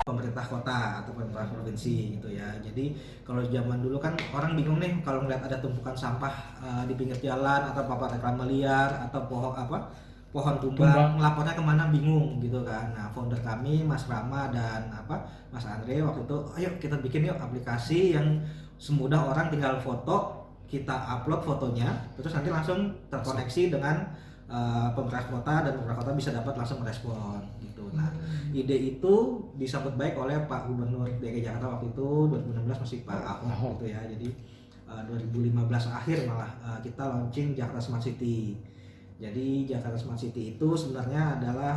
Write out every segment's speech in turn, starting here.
pemerintah kota atau pemerintah provinsi gitu ya. Jadi kalau zaman dulu kan orang bingung nih kalau ngeliat ada tumpukan sampah di pinggir jalan atau papan reklame liar atau pohon tumbang, ngelapornya kemana bingung gitu kan. Nah, founder kami Mas Rama dan Mas Andre waktu itu, ayo kita bikin yuk aplikasi yang semudah orang tinggal foto, kita upload fotonya, terus nanti langsung terkoneksi dengan pemerintah kota, dan pemerintah kota bisa dapat langsung merespon gitu. Nah, ide itu disambut baik oleh Pak Gubernur DKI Jakarta waktu itu 2016 masih Pak Ahok gitu ya. Jadi 2015 akhir malah kita launching Jakarta Smart City. Jadi Jakarta Smart City itu sebenarnya adalah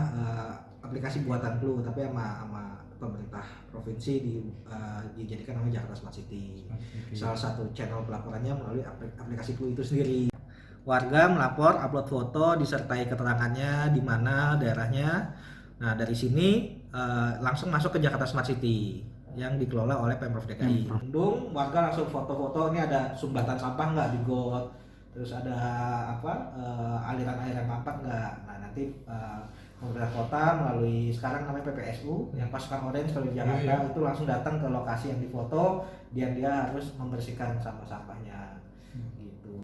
aplikasi buatan Clue, tapi sama pemerintah provinsi dijadikan namanya Jakarta Smart City. Salah satu channel pelaporannya melalui aplikasi Clue itu sendiri. Warga melapor, upload foto, disertai keterangannya di mana daerahnya. Nah, dari sini langsung masuk ke Jakarta Smart City yang dikelola oleh Pemprov DKI. Mendung, warga langsung foto-foto, ini ada sumbatan sampah nggak di got, terus ada aliran air yang mampet nggak. Nah, nanti pemerintah kota melalui sekarang namanya PPSU yang pasukan orange kalau di Jakarta itu langsung datang ke lokasi yang difoto, dia harus membersihkan sampah-sampahnya gitu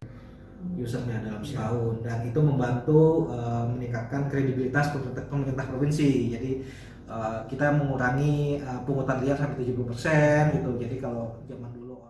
usernya dalam setahun, dan itu membantu meningkatkan kredibilitas pemerintah provinsi. Jadi kita mengurangi pungutan liar sampai 70% gitu. Jadi kalau zaman dulu